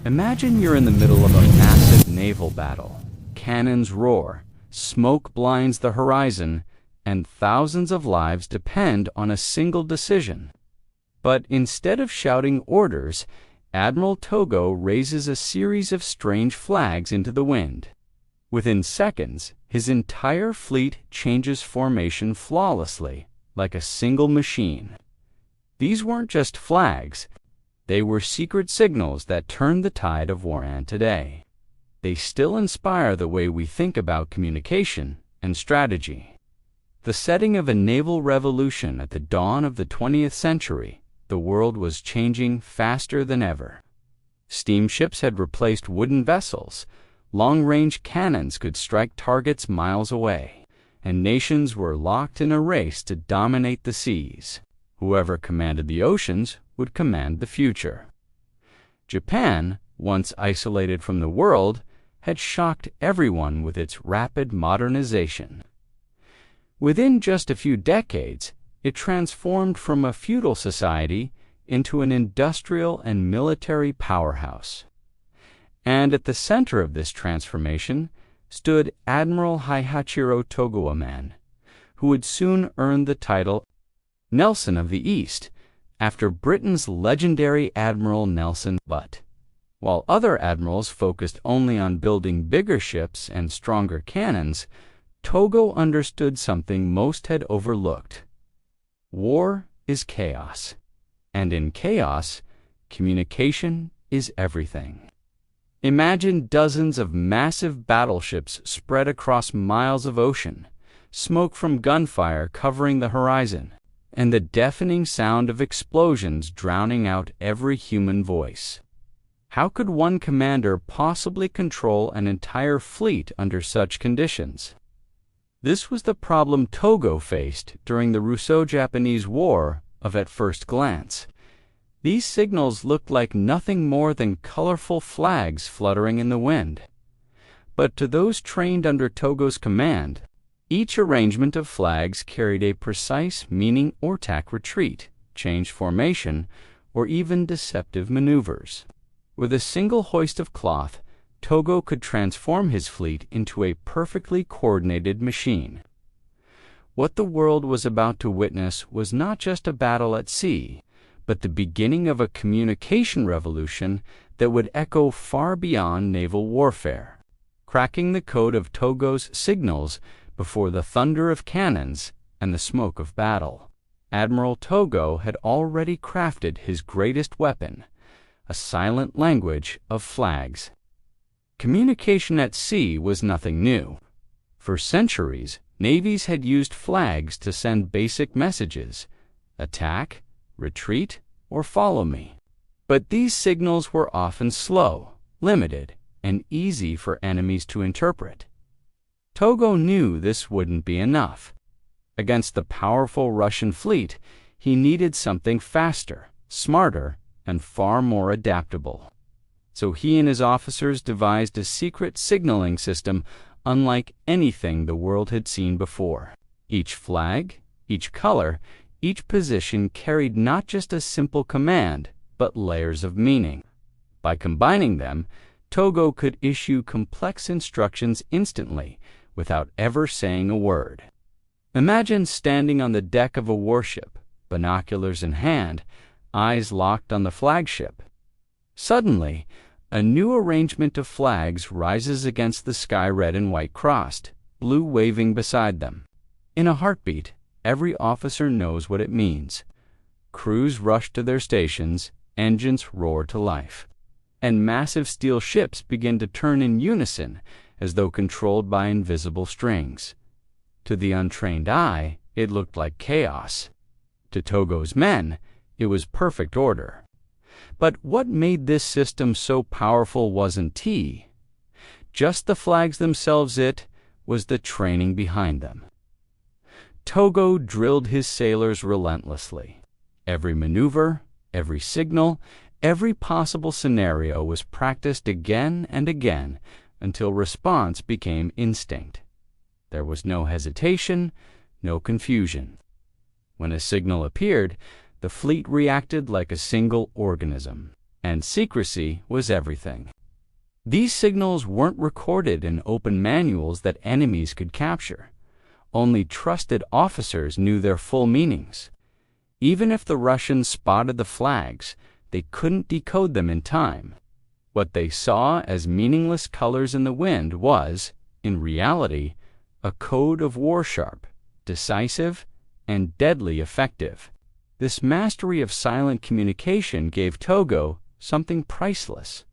Imagine you're in the middle of a massive naval battle. Cannons roar, smoke blinds the horizon, and thousands of lives depend on a single decision. But instead of shouting orders, Admiral Togo raises a series of strange flags into the wind. Within seconds, his entire fleet changes formation flawlessly, like a single machine. These weren't just flags. They were secret signals that turned the tide of war on today. They still inspire the way we think about communication and strategy. The setting of a naval revolution at the dawn of the 20th century, the world was changing faster than ever. Steamships had replaced wooden vessels, long-range cannons could strike targets miles away, and nations were locked in a race to dominate the seas. Whoever commanded the oceans would command the future. Japan, once isolated from the world, had shocked everyone with its rapid modernization. Within just a few decades, it transformed from a feudal society into an industrial and military powerhouse. And at the center of this transformation stood Admiral Togo, a man who would soon earn the title Nelson of the East, after Britain's legendary Admiral Nelson. But while other admirals focused only on building bigger ships and stronger cannons, Togo understood something most had overlooked. War is chaos, and in chaos, communication is everything. Imagine dozens of massive battleships spread across miles of ocean, smoke from gunfire covering the horizon, and the deafening sound of explosions drowning out every human voice. How could one commander possibly control an entire fleet under such conditions? This was the problem Togo faced during the Russo-Japanese War of at first glance. These signals looked like nothing more than colorful flags fluttering in the wind. But to those trained under Togo's command, each arrangement of flags carried a precise meaning: or attack, retreat, change formation, or even deceptive maneuvers. With a single hoist of cloth, Togo could transform his fleet into a perfectly coordinated machine. What the world was about to witness was not just a battle at sea, but the beginning of a communication revolution that would echo far beyond naval warfare. Cracking the code of Togo's signals before the thunder of cannons and the smoke of battle, Admiral Togo had already crafted his greatest weapon, a silent language of flags. Communication at sea was nothing new. For centuries, navies had used flags to send basic messages: attack, retreat, or follow me. But these signals were often slow, limited, and easy for enemies to interpret. Togo knew this wouldn't be enough. Against the powerful Russian fleet, he needed something faster, smarter, and far more adaptable. So he and his officers devised a secret signaling system unlike anything the world had seen before. Each flag, each color, each position carried not just a simple command, but layers of meaning. By combining them, Togo could issue complex instructions instantly, without ever saying a word. Imagine standing on the deck of a warship, binoculars in hand, eyes locked on the flagship. Suddenly, a new arrangement of flags rises against the sky, red and white crossed, blue waving beside them. In a heartbeat, every officer knows what it means. Crews rush to their stations, engines roar to life, and massive steel ships begin to turn in unison as though controlled by invisible strings. To the untrained eye, it looked like chaos. To Togo's men, it was perfect order. But what made this system so powerful wasn't just the flags themselves, it was the training behind them. Togo drilled his sailors relentlessly. Every maneuver, every signal, every possible scenario was practiced again and again until response became instinct. There was no hesitation, no confusion. When a signal appeared, the fleet reacted like a single organism. and secrecy was everything. These signals weren't recorded in open manuals that enemies could capture. Only trusted officers knew their full meanings. Even if the Russians spotted the flags, they couldn't decode them in time. What they saw as meaningless colors in the wind was, in reality, a code of war, sharp, decisive, and deadly effective. This mastery of silent communication gave Togo something priceless: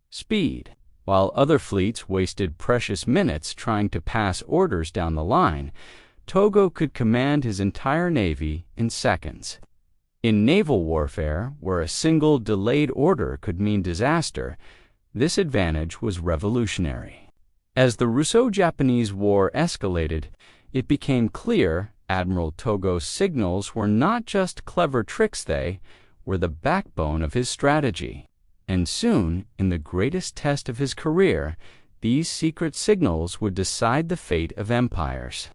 speed. While other fleets wasted precious minutes trying to pass orders down the line, Togo could command his entire navy in seconds. In naval warfare, where a single delayed order could mean disaster, this advantage was revolutionary. As the Russo-Japanese War escalated, it became clear Admiral Togo's signals were not just clever tricks, they were the backbone of his strategy. And soon, in the greatest test of his career, these secret signals would decide the fate of empires.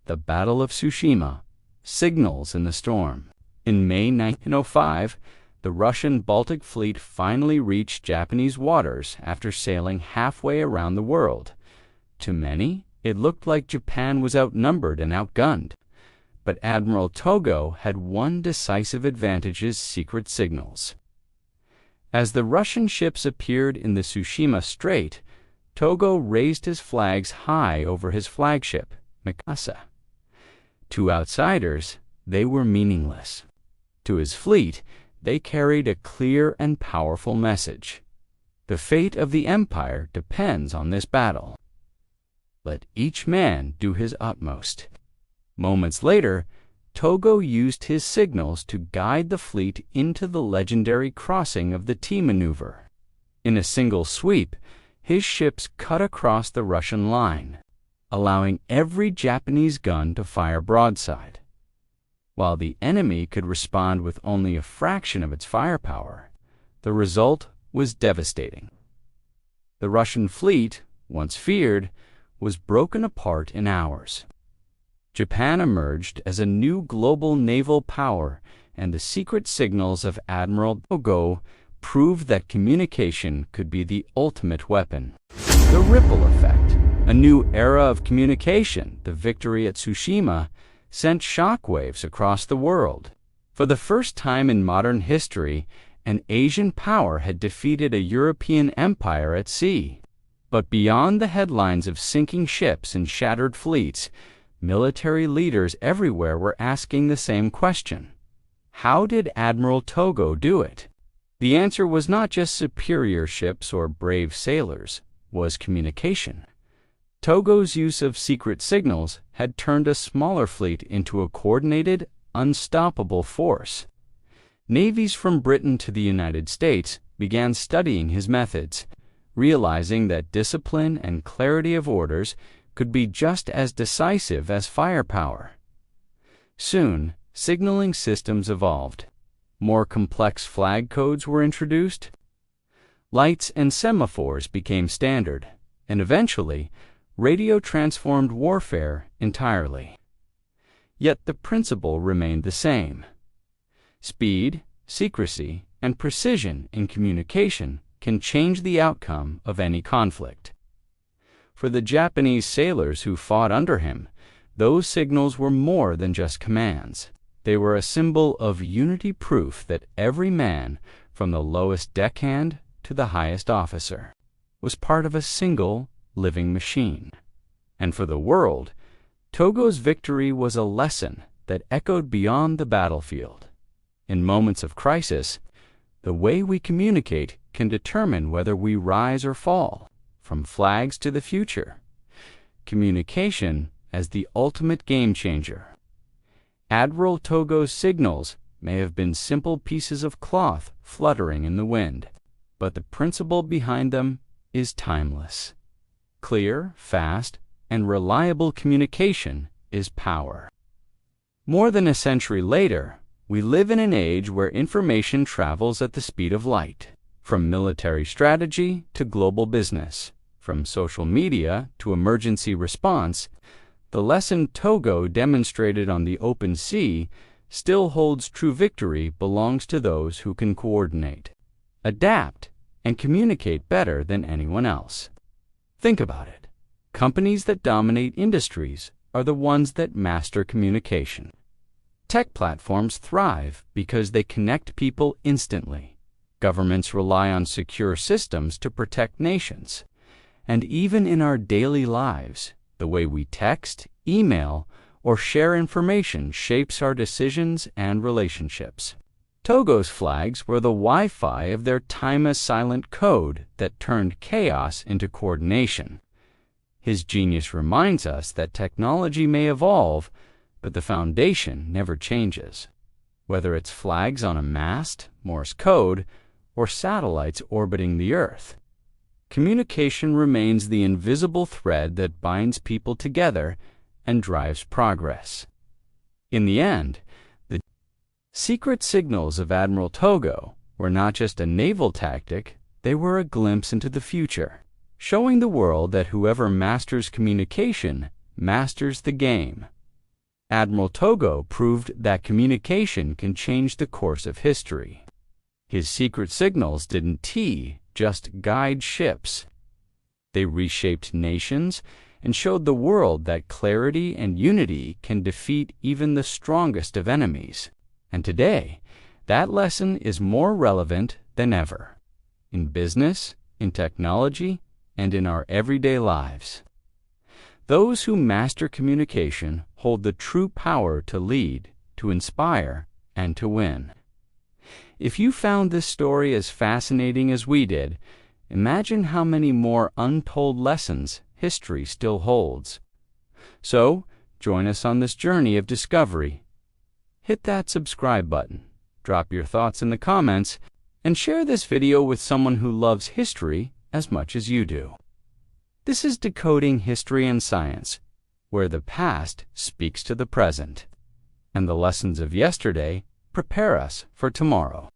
The Battle of Tsushima, signals in the storm. In May 1905, the Russian Baltic Fleet finally reached Japanese waters after sailing halfway around the world. To many, it looked like Japan was outnumbered and outgunned. But Admiral Togo had one decisive advantage: his secret signals. As the Russian ships appeared in the Tsushima Strait, Togo raised his flags high over his flagship, Mikasa. To outsiders, they were meaningless. To his fleet, they carried a clear and powerful message: the fate of the empire depends on this battle. Let each man do his utmost. Moments later, Togo used his signals to guide the fleet into the legendary crossing of the T maneuver. In a single sweep, his ships cut across the Russian line, allowing every Japanese gun to fire broadside. While the enemy could respond with only a fraction of its firepower, the result was devastating. The Russian fleet, once feared, was broken apart in hours. Japan emerged as a new global naval power, and the secret signals of Admiral Togo proved that communication could be the ultimate weapon. The ripple effect, a new era of communication, the victory at Tsushima, sent shockwaves across the world. For the first time in modern history, an Asian power had defeated a European empire at sea. But beyond the headlines of sinking ships and shattered fleets, military leaders everywhere were asking the same question: how did Admiral Togo do it? The answer was not just superior ships or brave sailors, was communication. Togo's use of secret signals had turned a smaller fleet into a coordinated, unstoppable force. Navies from Britain to the United States began studying his methods, realizing that discipline and clarity of orders could be just as decisive as firepower. Soon, signaling systems evolved. More complex flag codes were introduced. Lights and semaphores became standard, and eventually, radio transformed warfare entirely. Yet the principle remained the same. Speed, secrecy, and precision in communication can change the outcome of any conflict. For the Japanese sailors who fought under him, those signals were more than just commands. They were a symbol of unity, proof that every man, from the lowest deckhand to the highest officer, was part of a single, living machine. And for the world, Togo's victory was a lesson that echoed beyond the battlefield. In moments of crisis, the way we communicate can determine whether we rise or fall, from flags to the future. Communication as the ultimate game changer. Admiral Togo's signals may have been simple pieces of cloth fluttering in the wind, but the principle behind them is timeless. Clear, fast, and reliable communication is power. More than a century later, we live in an age where information travels at the speed of light. From military strategy to global business, from social media to emergency response, the lesson Togo demonstrated on the open sea still holds true: victory belongs to those who can coordinate. adapt, and communicate better than anyone else. Think about it. Companies that dominate industries are the ones that master communication. Tech platforms thrive because they connect people instantly. Governments rely on secure systems to protect nations. And even in our daily lives, the way we text, email, or share information shapes our decisions and relationships. Togo's flags were the Wi-Fi of their time as silent code that turned chaos into coordination. His genius reminds us that technology may evolve, but the foundation never changes. Whether it's flags on a mast, Morse code, or satellites orbiting the Earth, communication remains the invisible thread that binds people together and drives progress. In the end, the secret signals of Admiral Togo were not just a naval tactic, they were a glimpse into the future, showing the world that whoever masters communication masters the game. Admiral Togo proved that communication can change the course of history. His secret signals didn't just guide ships. They reshaped nations and showed the world that clarity and unity can defeat even the strongest of enemies. And today, that lesson is more relevant than ever. In business, in technology, and in our everyday lives. Those who master communication hold the true power to lead, to inspire, and to win. If you found this story as fascinating as we did, imagine how many more untold lessons history still holds. So, join us on this journey of discovery. Hit that subscribe button, drop your thoughts in the comments, and share this video with someone who loves history as much as you do. This is Decoding History and Science, where the past speaks to the present, and the lessons of yesterday prepare us for tomorrow.